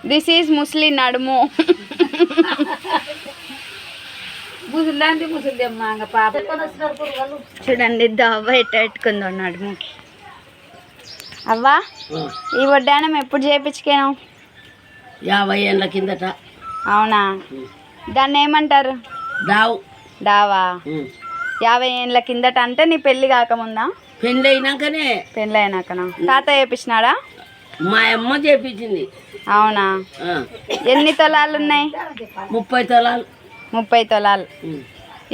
This is ముస్లిం నడుము. చూడండి అవ్వ ఎట్ట పెట్టుకుందో నడుముకి. అవ్వా ఈ వడ్డానం ఎప్పుడు చేయించుకేనావు? 50 ఏళ్ళ కిందట. అవునా? దాన్ని ఏమంటారు? డావా. 50 ఏళ్ళ కిందట అంటే నీ పెళ్ళి కాకముందా? పెళ్ళి అయినాకనే. పెళ్ళి అయినాకనా? తాత చేపించినాడా? మా అమ్మ చేపించింది. అవునా? ఎన్ని తులాలు ఉన్నాయి? 30 తులాలు. 30 తులాలు.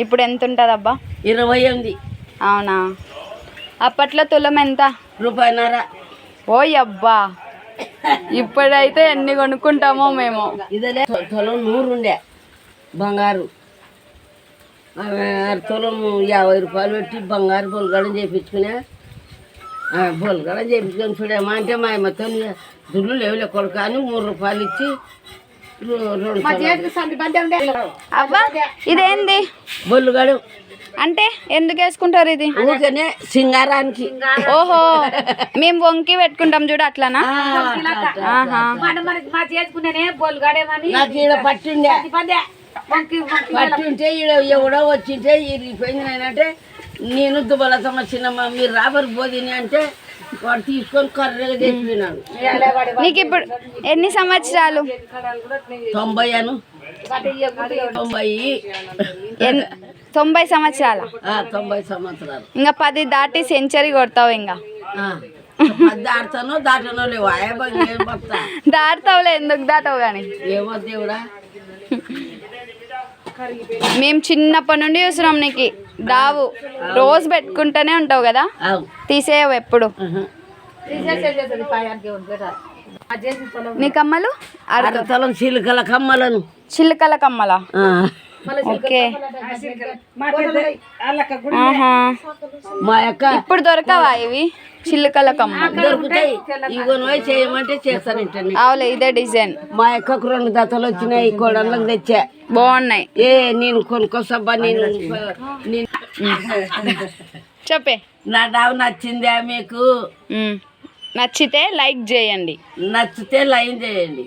ఇప్పుడు ఎంత ఉంటుంది అబ్బా? 28. అవునా? అప్పట్లో తులం ఎంత? ₹1.5. ఓయ్ అబ్బా, ఇప్పుడైతే ఎన్ని కొనుక్కుంటామో మేము. ఇదే తులం 100 ఉండే బంగారు. తులం 50 రూపాయలు పెట్టి బంగారు బొలగడం చేయించుకునే. బొలగడం చేయించుకొని చూడేమా అంటే మా అమ్మతో దుడ్లు లేవులే కొడుకు అని 3 రూపాయలు ఇచ్చి 2 అబ్బా ఇదేంది? బొల్లుగడు అంటే ఎందుకు వేసుకుంటారు ఇది? ఊరికనే సింగారానికి. ఓహో, మేము వంకి పెట్టుకుంటాం చూడు అట్లానా? నాకు ఈడ పట్టిండే. పట్టింటే ఈడ ఎవడో వచ్చింటే ఇరిగిపోయింది. నేనంటే నేను దుబ్బల సమస్యనమ్మా మీరు రాబరి పోదిని అంటే వాడు తీసుకొని కర్రగా తెచ్చిపోయినాడు. నీకు ఇప్పుడు ఎన్ని సంవత్సరాలు? 90 అను. 90 సంవత్సరాలు. 90 సంవత్సరాలు. ఇంకా 10 దాటి సెంచరీ కొడతావు. ఇంకా దాడతానో దాటనో లేవు. దాటుతావులే, ఎందుకు దాటవు కానీ. ఏమో దేవుడా, మేము చిన్నప్పటి నుండి చూస్తున్నాం నీకు దావు. రోజు పెట్టుకుంటూనే ఉంటావు కదా, తీసేయవు ఎప్పుడు. నీ కమ్మలు? అరతలం చిలుకల కమ్మలను. చిలుకల కమ్మలా? ఓకే. మా యొక్క ఇప్పుడు దొరకవా ఇవి చిలుకల కమ్మ? దొరుకుతాయి. ఇగోనో చేయమంటే చేస్తానంటే. అవులే, ఇదే డిజైన్. మా యొక్క 2 జతలు వచ్చినాయి. కోడళ్ళకి తెచ్చా. బాగున్నాయి. నేను కొనుక్కోసబ్బా. నేను చెప్పే. నా డావు నచ్చిందా మీకు? నచ్చితే లైక్ చేయండి. నచ్చితే లైక్ చేయండి.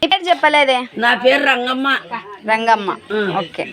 పేరు చెప్పలేదే. నా పేరు రంగమ్మ. రంగమ్మ. ఓకే.